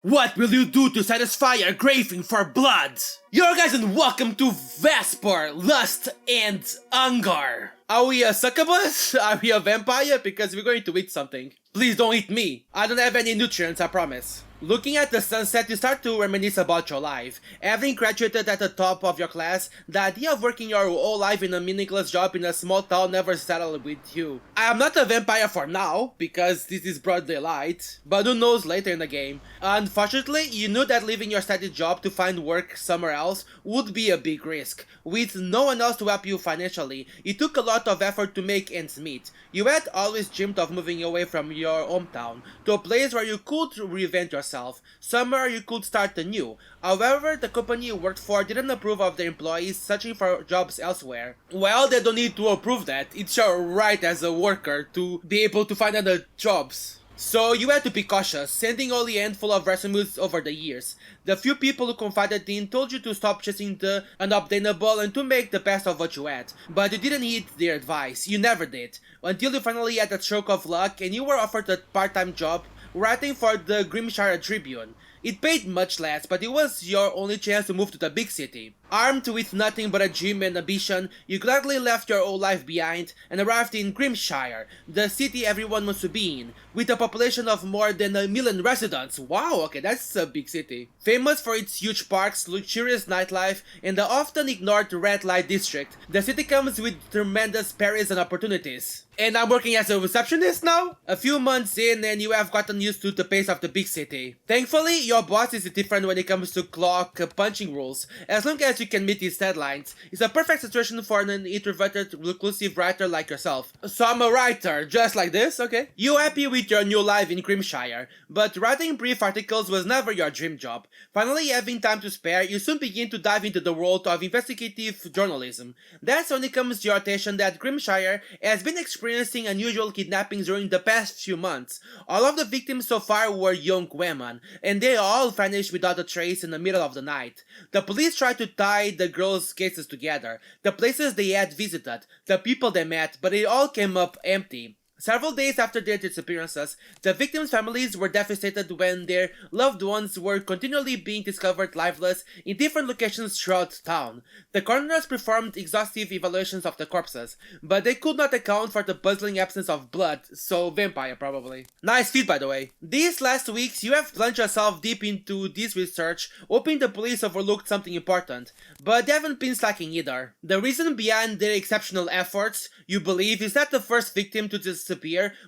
What will you do to satisfy your craving for blood? Yo guys, and welcome to Vesper, Lust and Hunger. Are we a succubus? Are we a vampire? Because we're going to eat something. Please don't eat me. I don't have any nutrients, I promise. Looking at the sunset, you start to reminisce about your life. Having graduated at the top of your class, the idea of working your whole life in a meaningless job in a small town never settled with you. I am not a vampire for now, because this is broad daylight, but who knows later in the game. Unfortunately, you knew that leaving your steady job to find work somewhere else would be a big risk. With no one else to help you financially, it took a lot of effort to make ends meet. You had always dreamed of moving away from your hometown to a place where you could reinvent yourself, somewhere you could start anew. However, the company you worked for didn't approve of their employees searching for jobs elsewhere. Well, they don't need to approve that. It's your right as a worker to be able to find other jobs. So you had to be cautious, sending only a handful of resumes over the years. The few people who confided in told you to stop chasing the unobtainable and to make the best of what you had. But you didn't heed their advice, you never did. Until you finally had a stroke of luck and you were offered a part-time job writing for the Grimshire Tribune. It paid much less, but it was your only chance to move to the big city. Armed with nothing but a dream and ambition, you gladly left your old life behind and arrived in Grimshire, the city everyone wants to be in, with a population of more than 1 million residents. Wow, okay, that's a big city. Famous for its huge parks, luxurious nightlife, and the often ignored red light district, the city comes with tremendous perils and opportunities. And I'm working as a receptionist now? A few months in and you have gotten used to the pace of the big city. Thankfully, your boss is different when it comes to clock punching rules. As long as you can meet his deadlines, it's a perfect situation for an introverted, reclusive writer like yourself. So I'm a writer, just like this, okay? You're happy with your new life in Grimshire, but writing brief articles was never your dream job. Finally having time to spare, you soon begin to dive into the world of investigative journalism. That's when it comes to your attention that Grimshire has been experiencing unusual kidnappings during the past few months. All of the victims so far were young women, and they all vanished without a trace in the middle of the night. The police tried to tie the girls' cases together, the places they had visited, the people they met, but it all came up empty. Several days after their disappearances, the victims' families were devastated when their loved ones were continually being discovered lifeless in different locations throughout town. The coroners performed exhaustive evaluations of the corpses, but they could not account for the puzzling absence of blood, so vampire probably. Nice feat, by the way. These last weeks, you have plunged yourself deep into this research, hoping the police overlooked something important, but they haven't been slacking either. The reason behind their exceptional efforts, you believe, is that the first victim to disappear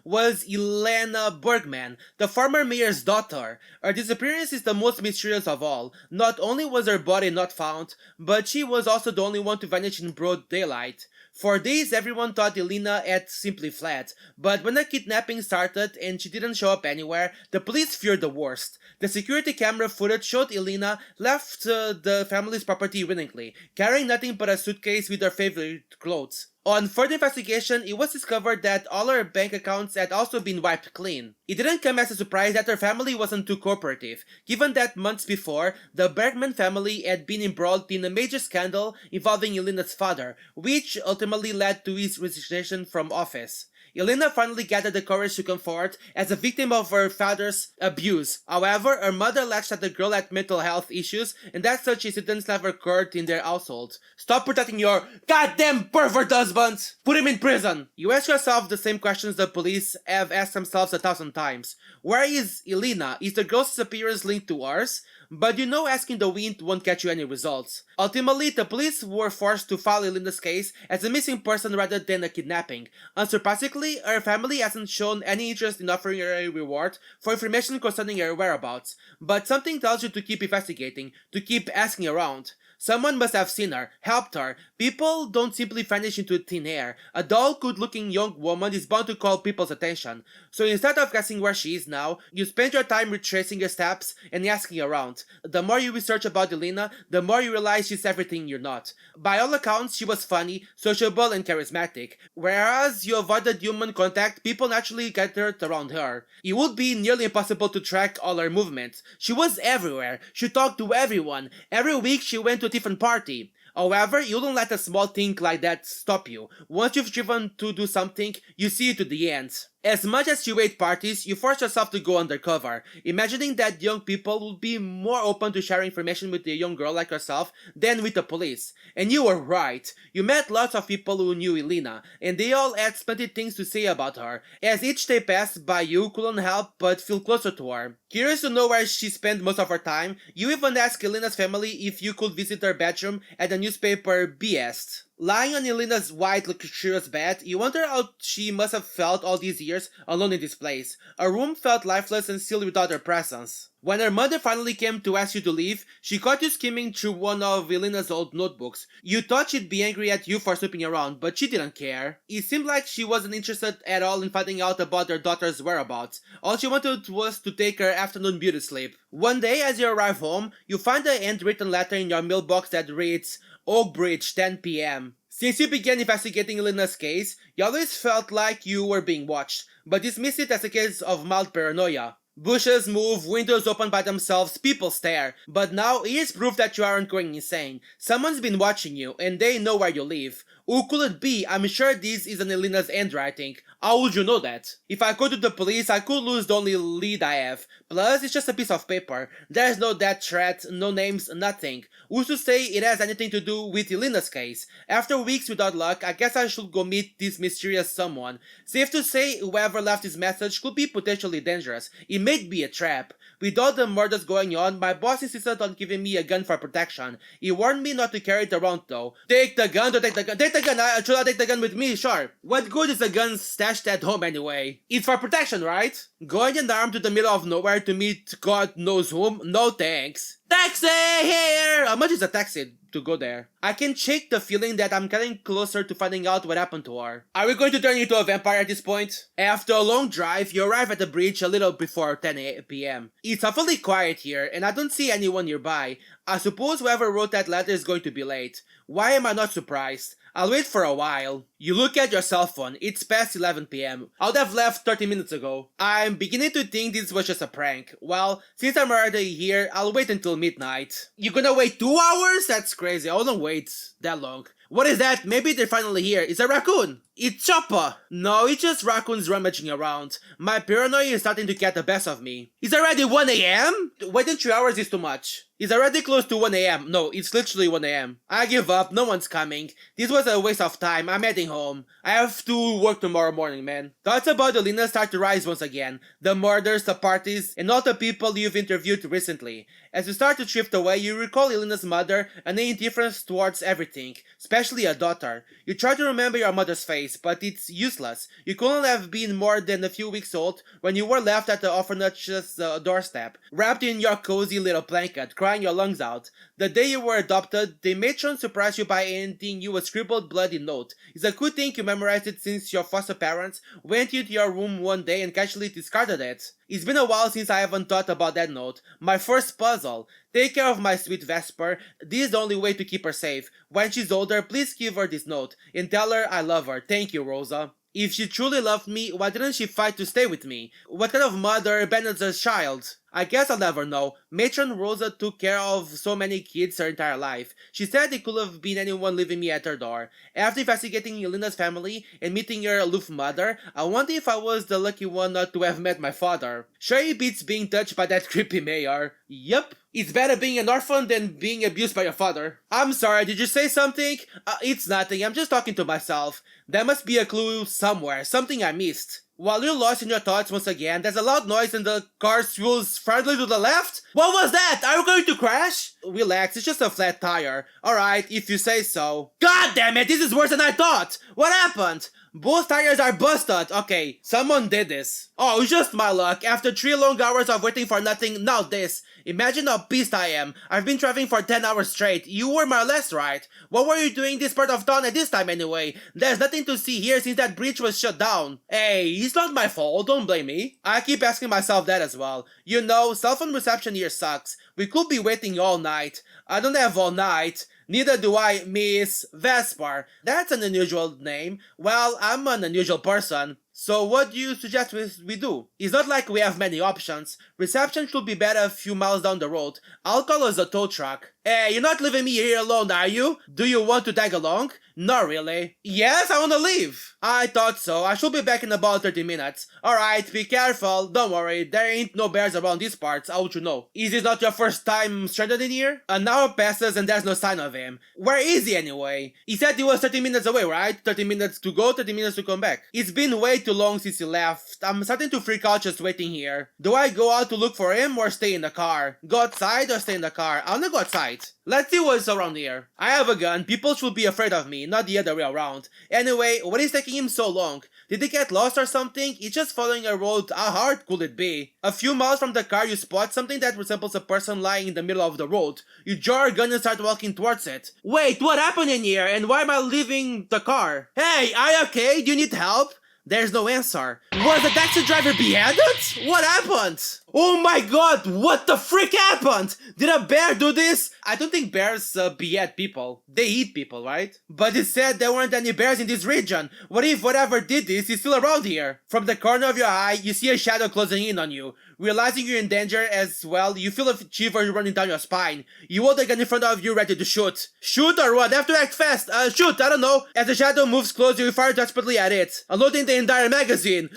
was Elena Bergman, the former mayor's daughter. Her disappearance is the most mysterious of all. Not only was her body not found, but she was also the only one to vanish in broad daylight. For days everyone thought Elena had simply fled, but when the kidnapping started and she didn't show up anywhere, the police feared the worst. The security camera footage showed Elena left the family's property willingly, carrying nothing but a suitcase with her favorite clothes. On further investigation, it was discovered that all her bank accounts had also been wiped clean. It didn't come as a surprise that her family wasn't too cooperative, given that months before, the Bergman family had been embroiled in a major scandal involving Elena's father, which ultimately led to his resignation from office. Elena finally gathered the courage to come forward as a victim of her father's abuse. However, her mother alleged that the girl had mental health issues and that such incidents never occurred in their household. Stop protecting your goddamn pervert husband! Put him in prison! You ask yourself the same questions the police have asked themselves 1,000 times. Where is Elena? Is the girl's disappearance linked to ours? But you know asking the wind won't get you any results. Ultimately, the police were forced to file Elena's case as a missing person rather than a kidnapping. Unsurprisingly, her family hasn't shown any interest in offering her a reward for information concerning her whereabouts, but something tells you to keep investigating, to keep asking around. Someone must have seen her, helped her. People don't simply vanish into thin air. A dull, good-looking young woman is bound to call people's attention. So instead of guessing where she is now, you spend your time retracing your steps and asking around. The more you research about Elena, the more you realize she's everything you're not. By all accounts, she was funny, sociable, and charismatic. Whereas you avoided human contact, people naturally gathered around her. It would be nearly impossible to track all her movements. She was everywhere. She talked to everyone. Every week she went to a different party. However, you don't let a small thing like that stop you. Once you've driven to do something, you see it to the end. As much as you hate parties, you force yourself to go undercover, imagining that young people would be more open to sharing information with a young girl like yourself than with the police. And you were right. You met lots of people who knew Elena, and they all had splendid things to say about her. As each day passed by, you couldn't help but feel closer to her. Curious to know where she spent most of her time, you even asked Elena's family if you could visit her bedroom at the newspaper BS. Lying on Elena's white, luxurious bed, you wonder how she must have felt all these years alone in this place. Her room felt lifeless and still without her presence. When her mother finally came to ask you to leave, she caught you skimming through one of Elena's old notebooks. You thought she'd be angry at you for snooping around, but she didn't care. It seemed like she wasn't interested at all in finding out about her daughter's whereabouts. All she wanted was to take her afternoon beauty sleep. One day, as you arrive home, you find a handwritten letter in your mailbox that reads, Oak Bridge, 10 p.m. Since you began investigating Elena's case, you always felt like you were being watched, but dismissed it as a case of mild paranoia. Bushes move, windows open by themselves, people stare. But now here's proof that you aren't going insane. Someone's been watching you, and they know where you live. Who could it be? I'm sure this isn't Elena's handwriting. How would you know that? If I go to the police, I could lose the only lead I have. Plus, it's just a piece of paper. There's no death threat, no names, nothing. Who's to say it has anything to do with Elena's case? After weeks without luck, I guess I should go meet this mysterious someone. Safe to say, whoever left this message could be potentially dangerous. It may be a trap. With all the murders going on, my boss insisted on giving me a gun for protection. He warned me not to carry it around though. Take the gun, don't take the gun. Take the gun, should I take the gun with me? Sure. What good is a gun stashed at home anyway? It's for protection, right? Going unarmed to the middle of nowhere to meet God knows whom? No thanks. Taxi here! How much is a taxi to go there? I can shake the feeling that I'm getting closer to finding out what happened to her. Are we going to turn into a vampire at this point? After a long drive, you arrive at the bridge a little before 10 p.m. It's awfully quiet here, and I don't see anyone nearby. I suppose whoever wrote that letter is going to be late. Why am I not surprised? I'll wait for a while. You look at your cell phone. It's past 11 p.m. I would have left 30 minutes ago. I'm beginning to think this was just a prank. Well, since I'm already here, I'll wait until midnight. You're gonna wait 2 hours? That's crazy. I wouldn't wait that long. What is that? Maybe they're finally here. It's a raccoon. It's Chopper. No, it's just raccoons rummaging around. My paranoia is starting to get the best of me. It's already 1 a.m.? Waiting 3 hours is too much. It's already close to 1 a.m. No, it's literally 1 a.m. I give up. No one's coming. This was a waste of time. I'm heading home. I have to work tomorrow morning, man. Thoughts about Elena start to rise once again. The murders, the parties, and all the people you've interviewed recently. As you start to drift away, you recall Elena's mother and the indifference towards everything, especially a daughter. You try to remember your mother's face, but it's useless. You couldn't have been more than a few weeks old when you were left at the orphanage's doorstep, wrapped in your cozy little blanket, crying your lungs out. The day you were adopted, the matron surprised you by handing you a scribbled bloody note. It's a good thing you memorized it since your foster parents went into your room one day and casually discarded it. It's been a while since I haven't thought about that note. My first puzzle. Take care of my sweet Vesper. This is the only way to keep her safe. When she's older, please give her this note and tell her I love her. Thank you, Rosa. If she truly loved me, why didn't she fight to stay with me? What kind of mother abandons her child? I guess I'll never know. Matron Rosa took care of so many kids her entire life. She said it could have been anyone leaving me at her door. After investigating Elena's family and meeting her aloof mother, I wonder if I was the lucky one not to have met my father. Sure it beats being touched by that creepy mayor. Yup. It's better being an orphan than being abused by your father. I'm sorry, did you say something? It's nothing, I'm just talking to myself. There must be a clue somewhere, something I missed. While you're lost in your thoughts once again, there's a loud noise and the car swirls farther to the left. What was that? Are you going to crash? Relax, it's just a flat tire. Alright, if you say so. God damn it, this is worse than I thought! What happened? Both tires are busted. Okay, someone did this. Oh, it's just my luck. After 3 long hours of waiting for nothing, now this. Imagine how pissed I am. I've been driving for 10 hours straight. You were more or less right. What were you doing this part of town at this time anyway? There's nothing to see here since that bridge was shut down. Hey, it's not my fault, don't blame me. I keep asking myself that as well. You know, cell phone reception here sucks. We could be waiting all night. I don't have all night. Neither do I, Miss Vesper. That's an unusual name. Well, I'm an unusual person. So what do you suggest we do? It's not like we have many options. Reception should be better a few miles down the road. I'll call us a tow truck. Hey, you're not leaving me here alone, are you? Do you want to tag along? Not really. Yes, I wanna leave. I thought so. I should be back in about 30 minutes. Alright, be careful. Don't worry, there ain't no bears around these parts, I want you know. Is this not your first time stranded in here? An hour passes and there's no sign of him. Where is he anyway? He said he was 30 minutes away, right? 30 minutes to go, 30 minutes to come back. It's been way too long since he left. I'm starting to freak out just waiting here. Do I go out to look for him or stay in the car? Go outside or stay in the car? I wanna go outside. Let's see what's around here. I have a gun. People should be afraid of me, not the other way around. Anyway, what is taking him so long? Did he get lost or something? He's just following a road. How hard could it be? A few miles from the car, you spot something that resembles a person lying in the middle of the road. You draw your gun and start walking towards it. Wait, what happened in here? And why am I leaving the car? Hey, are you okay? Do you need help? There's no answer. Was the taxi driver beheaded? What happened? Oh my god, what the frick happened? Did a bear do this? I don't think bears behead people. They eat people, right? But it said there weren't any bears in this region. What if whatever did this is still around here? From the corner of your eye, you see a shadow closing in on you. Realizing you're in danger as well, you feel a shiver running down your spine. You hold the gun in front of you ready to shoot. Shoot or what? Have to act fast. Shoot, I don't know. As the shadow moves closer, you fire desperately at it, unloading the entire magazine.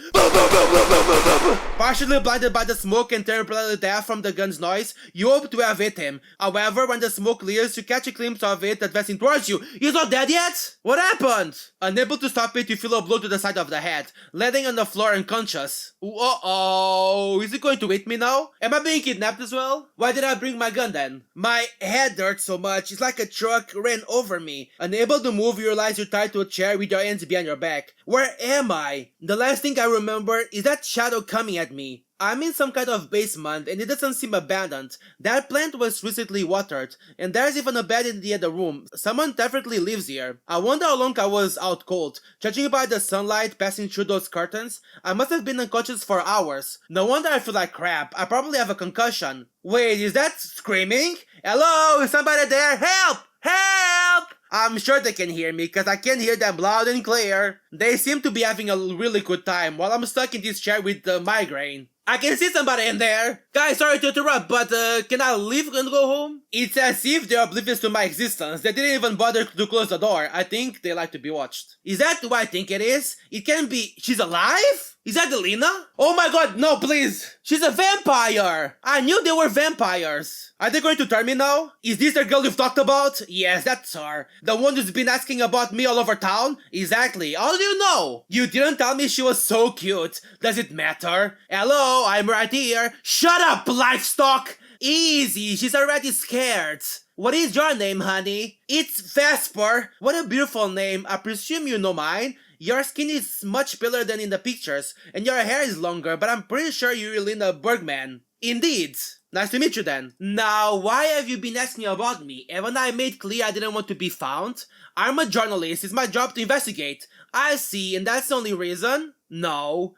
Partially blinded by the smoke and temporarily deaf from the gun's noise, you hope to have hit him. However, when the smoke clears, you catch a glimpse of it advancing towards you. He's not dead yet? What happened? Unable to stop it, you feel a blow to the side of the head, landing on the floor unconscious. Uh-oh, is it going to hit me now? Am I being kidnapped as well? Why did I bring my gun then? My head hurts so much, it's like a truck ran over me. Unable to move, you realize you're tied to a chair with your hands behind your back. Where am I? The last thing I remember is that shadow coming at me. I'm in some kind of basement and it doesn't seem abandoned. That plant was recently watered, and there's even a bed in the other room. Someone definitely lives here. I wonder how long I was out cold. Judging by the sunlight passing through those curtains, I must have been unconscious for hours. No wonder I feel like crap. I probably have a concussion. Wait, is that screaming? Hello, is somebody there? Help! Help! I'm sure they can hear me because I can hear them loud and clear. They seem to be having a really good time while I'm stuck in this chair with the migraine. I can see somebody in there! Guys, sorry to interrupt, but can I leave and go home? It's as if they're oblivious to my existence. They didn't even bother to close the door. I think they like to be watched. Is that who I think it is? It can be... She's alive? Is that Elena? Oh my god, no, please! She's a vampire! I knew they were vampires! Are they going to turn me now? Is this the girl you've talked about? Yes, that's her. The one who's been asking about me all over town? Exactly. How do you know? You didn't tell me she was so cute. Does it matter? Hello, I'm right here. Shut up, livestock! Easy, she's already scared. What is your name, honey? It's Vesper. What a beautiful name. I presume you know mine. Your skin is much paler than in the pictures, and your hair is longer, but I'm pretty sure you're Elena Bergman. Indeed. Nice to meet you then. Now, why have you been asking about me? Haven't I made clear I didn't want to be found? I'm a journalist, it's my job to investigate. I see, and that's the only reason? No.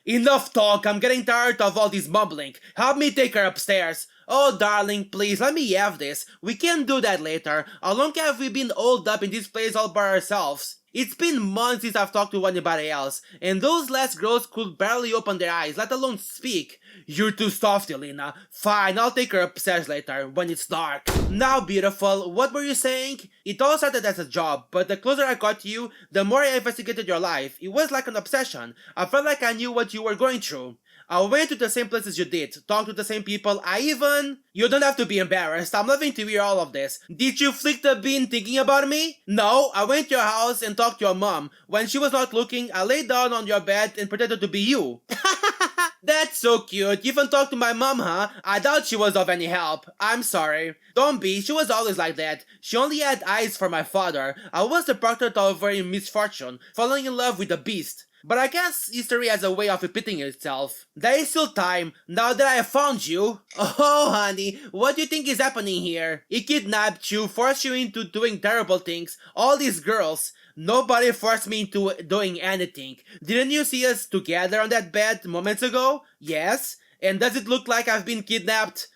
Enough talk, I'm getting tired of all this mumbling. Help me take her upstairs. Oh darling, please let me have this. We can do that later. How long have we been holed up in this place all by ourselves? It's been months since I've talked to anybody else, and those last girls could barely open their eyes, let alone speak. You're too soft, Elena. Fine, I'll take her upstairs later, when it's dark. Now, beautiful, what were you saying? It all started as a job, but the closer I got to you, the more I investigated your life. It was like an obsession. I felt like I knew what you were going through. I went to the same places you did, talked to the same people, You don't have to be embarrassed, I'm loving to hear all of this. Did you flick the bean thinking about me? No, I went to your house and talked to your mom. When she was not looking, I laid down on your bed and pretended to be you. That's so cute. You even talked to my mom, huh? I doubt she was of any help. I'm sorry. Don't be. She was always like that. She only had eyes for my father. I was the product of her misfortune, falling in love with a beast. But I guess history has a way of repeating itself. There is still time, now that I have found you. Oh honey, what do you think is happening here? He kidnapped you, forced you into doing terrible things, all these girls. Nobody forced me into doing anything. Didn't you see us together on that bed moments ago? Yes. And does it look like I've been kidnapped?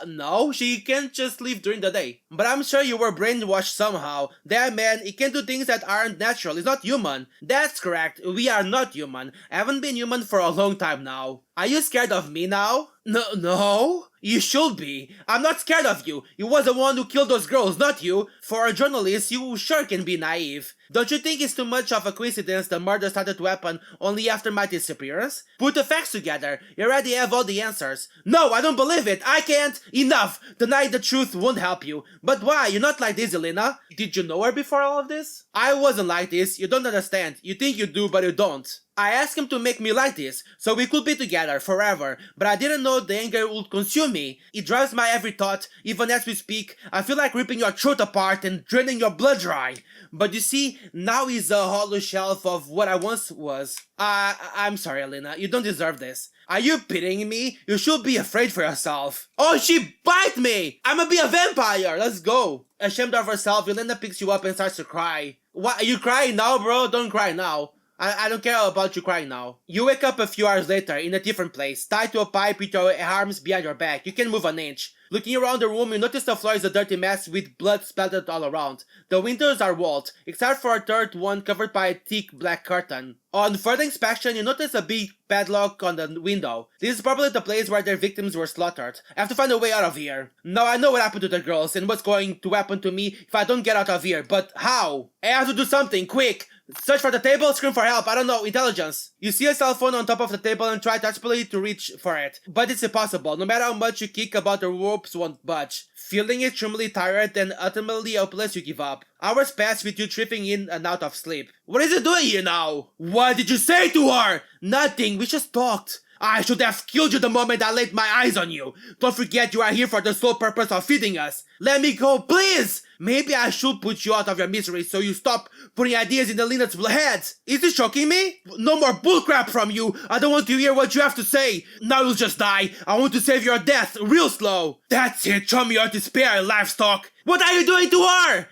No, she can't just leave during the day. But I'm sure you were brainwashed somehow. That man, he can do things that aren't natural, he's not human. That's correct, we are not human. I haven't been human for a long time now. Are you scared of me now? No. You should be. I'm not scared of you. You was the one who killed those girls, not you. For a journalist, you sure can be naive. Don't you think it's too much of a coincidence the murder started to happen only after my disappearance? Put the facts together. You already have all the answers. No, I don't believe it. I can't. Enough. Denying the truth won't help you. But why? You're not like this, Elena. Did you know her before all of this? I wasn't like this. You don't understand. You think you do, but you don't. I asked him to make me like this, so we could be together forever, but I didn't know the anger would consume me. It drives my every thought, even as we speak. I feel like ripping your throat apart and draining your blood dry. But you see, now he's a hollow shelf of what I once was. I'm sorry, Elena, you don't deserve this. Are you pitying me? You should be afraid for yourself. Oh, she bite me! I'ma be a vampire! Let's go! Ashamed of herself, Elena picks you up and starts to cry. What? Are you crying now, bro? Don't cry now. I don't care about you crying now. You wake up a few hours later in a different place, tied to a pipe with your arms behind your back. You can't move an inch. Looking around the room, you notice the floor is a dirty mess with blood splattered all around. The windows are walled, except for a third one covered by a thick black curtain. On further inspection, you notice a big padlock on the window. This is probably the place where their victims were slaughtered. I have to find a way out of here. Now I know what happened to the girls and what's going to happen to me if I don't get out of here, but how? I have to do something, quick! Search for the table, scream for help, I don't know, intelligence. You see a cell phone on top of the table and try desperately to reach for it. But it's impossible, no matter how much you kick about the ropes won't budge. Feeling extremely tired and ultimately helpless, you give up. Hours pass with you drifting in and out of sleep. What is it doing here now? What did you say to her? Nothing, we just talked. I should have killed you the moment I laid my eyes on you. Don't forget you are here for the sole purpose of feeding us. Let me go, please! Maybe I should put you out of your misery so you stop putting ideas in Elena's head. Is this shocking me? No more bullcrap from you. I don't want to hear what you have to say. Now you'll just die. I want to save your death real slow. That's it. Show me your despair, livestock. What are you doing to her?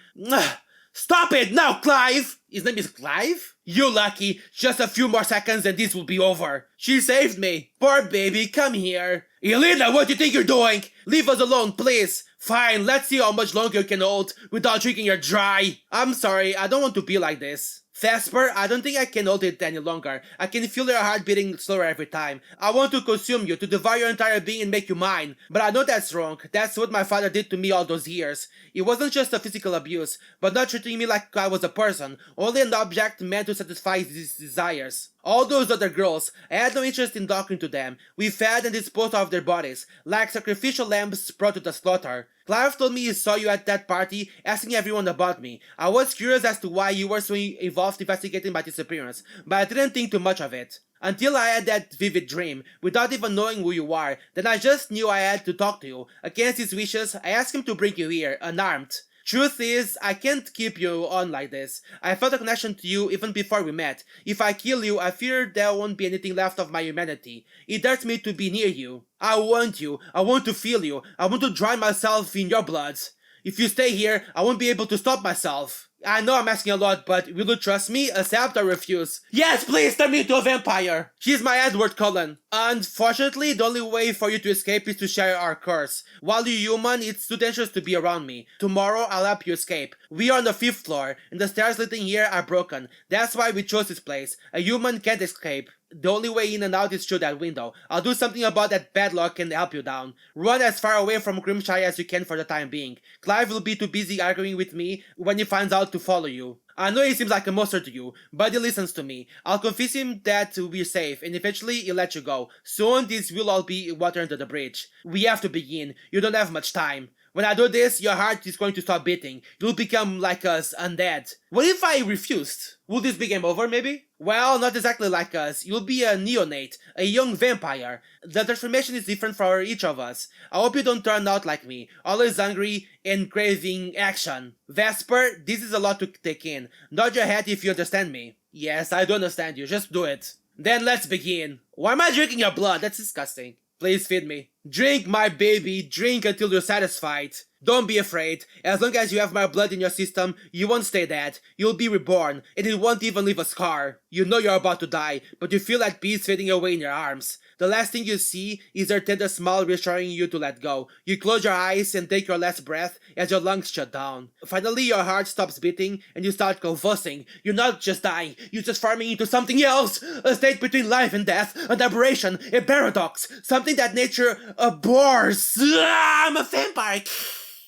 Stop it now, Clive! His name is Clive? You lucky. Just a few more seconds and this will be over. She saved me. Poor baby, come here. Elena, what do you think you're doing? Leave us alone, please. Fine, let's see how much longer you can hold without drinking your dry. I'm sorry, I don't want to be like this. Vesper, I don't think I can hold it any longer. I can feel your heart beating slower every time. I want to consume you, to devour your entire being and make you mine. But I know that's wrong. That's what my father did to me all those years. It wasn't just a physical abuse, but not treating me like I was a person, only an object meant to satisfy his desires. All those other girls, I had no interest in talking to them. We fed and disposed of their bodies, like sacrificial lambs brought to the slaughter. Clive told me he saw you at that party, asking everyone about me. I was curious as to why you were so involved investigating my disappearance, but I didn't think too much of it. Until I had that vivid dream, without even knowing who you are, then I just knew I had to talk to you. Against his wishes, I asked him to bring you here, unarmed. Truth is, I can't keep you on like this. I felt a connection to you even before we met. If I kill you, I fear there won't be anything left of my humanity. It hurts me to be near you. I want you. I want to feel you. I want to drown myself in your blood. If you stay here, I won't be able to stop myself. I know I'm asking a lot, but will you trust me, accept or refuse? Yes, please turn me into a vampire! She's my Edward Cullen. Unfortunately, the only way for you to escape is to share our curse. While you're human, it's too dangerous to be around me. Tomorrow, I'll help you escape. We are on the 5th floor, and the stairs leading here are broken. That's why we chose this place. A human can't escape. The only way in and out is through that window. I'll do something about that padlock and help you down. Run as far away from Grimshire as you can for the time being. Clive will be too busy arguing with me when he finds out to follow you. I know he seems like a monster to you, but he listens to me. I'll convince him that we're safe, and eventually he'll let you go. Soon this will all be water under the bridge. We have to begin. You don't have much time. When I do this, your heart is going to stop beating. You'll become like us, undead. What if I refused? Will this be game over, maybe? Well, not exactly like us. You'll be a neonate, a young vampire. The transformation is different for each of us. I hope you don't turn out like me, always hungry and craving action. Vesper, this is a lot to take in. Nod your head if you understand me. Yes, I do understand you. Just do it. Then let's begin. Why am I drinking your blood? That's disgusting. Please feed me. Drink, my baby, drink until you're satisfied. Don't be afraid. As long as you have my blood in your system, you won't stay dead. You'll be reborn, and it won't even leave a scar. You know you're about to die, but you feel at peace fading away in your arms. The last thing you see is her tender smile reassuring you to let go. You close your eyes and take your last breath as your lungs shut down. Finally, your heart stops beating and you start convulsing. You're not just dying, you're transforming into something else. A state between life and death, an aberration, a paradox, something that nature abhors. I'm a vampire!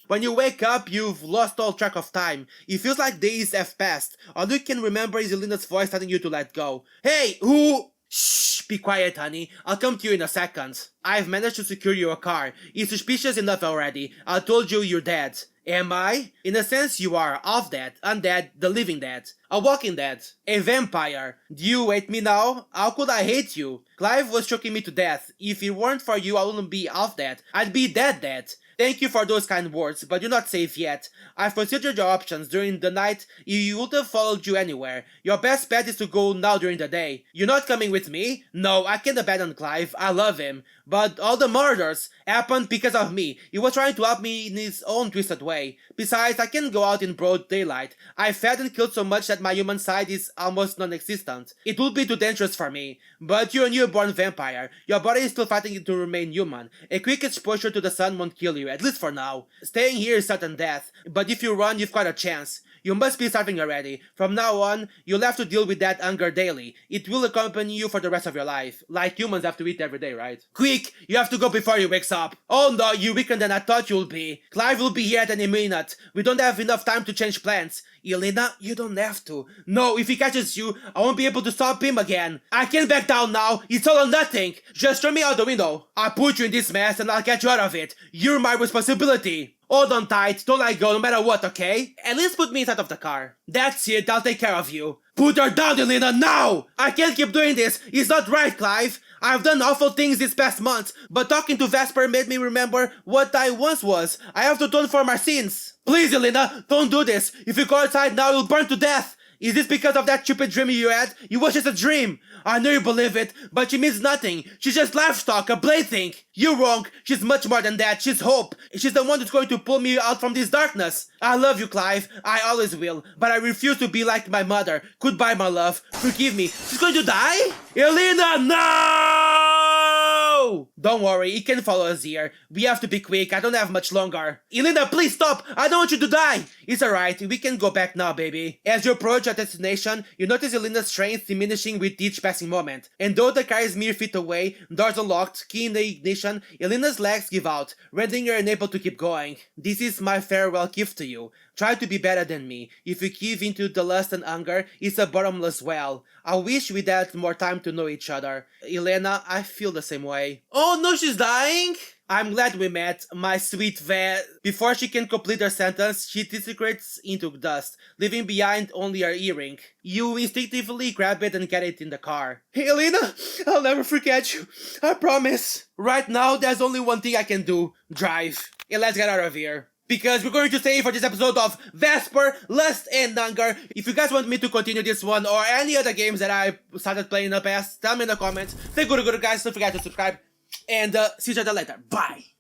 When you wake up, you've lost all track of time. It feels like days have passed. All you can remember is Elena's voice telling you to let go. Hey, who? Shh, be quiet, honey. I'll come to you in a second. I've managed to secure you a car. It's suspicious enough already. I told you you're dead. Am I? In a sense, you are. Half dead, undead, the living dead. A walking dead. A vampire. Do you hate me now? How could I hate you? Clive was choking me to death. If it weren't for you, I wouldn't be half dead. I'd be dead. Thank you for those kind words, but you're not safe yet. I've considered your options. During the night, you would have followed you anywhere. Your best bet is to go now during the day. You're not coming with me? No, I can't abandon Clive. I love him. But all the murders happened because of me. He was trying to help me in his own twisted way. Besides, I can't go out in broad daylight. I've fed and killed so much that my human side is almost non-existent. It would be too dangerous for me. But you're a newborn vampire. Your body is still fighting to remain human. A quick exposure to the sun won't kill you, at least for now. Staying here is certain death. But if you run, you've got a chance. You must be starving already. From now on, you'll have to deal with that hunger daily. It will accompany you for the rest of your life. Like humans have to eat every day, right? Quick! You have to go before he wakes up. Oh no, you're weaker than I thought you'll be. Clive will be here at any minute. We don't have enough time to change plans. Elena, you don't have to. No, if he catches you, I won't be able to stop him again. I can't back down now. It's all or nothing. Just throw me out the window. I'll put you in this mess and I'll get you out of it. You're my responsibility. Hold on tight, don't let go no matter what, okay? At least put me inside of the car. That's it, I'll take care of you. Put her down, Elena, now! I can't keep doing this. It's not right, Clive. I've done awful things this past month, but talking to Vesper made me remember what I once was. I have to atone for my sins. Please, Elena, don't do this. If you go outside now, you'll burn to death. Is this because of that stupid dream you had? It was just a dream. I know you believe it, but she means nothing. She's just livestock, a plaything. You're wrong. She's much more than that. She's hope. She's the one who's going to pull me out from this darkness. I love you, Clive. I always will. But I refuse to be like my mother. Goodbye, my love. Forgive me. She's going to die? Elena, no! Don't worry, he can follow us here. We have to be quick. I don't have much longer. Elena, please stop. I don't want you to die. It's alright. We can go back now, baby. As you approach your destination, you notice Elena's strength diminishing with each passing moment. And though the car is mere feet away, doors unlocked, key in the ignition, Elena's legs give out, rendering her unable to keep going. This is my farewell gift to you. Try to be better than me. If you give into the lust and hunger, it's a bottomless well. I wish we'd had more time to know each other. Elena, I feel the same way. Oh no, she's dying? I'm glad we met, my sweet Before she can complete her sentence, she disintegrates into dust, leaving behind only her earring. You instinctively grab it and get it in the car. Hey, Elena, I'll never forget you. I promise. Right now, there's only one thing I can do. Drive. And let's get out of here. Because we're going to stay for this episode of Vesper, Lust and Hunger. If you guys want me to continue this one or any other games that I started playing in the past, tell me in the comments. Say good guys, don't forget to subscribe. And see you later. Bye!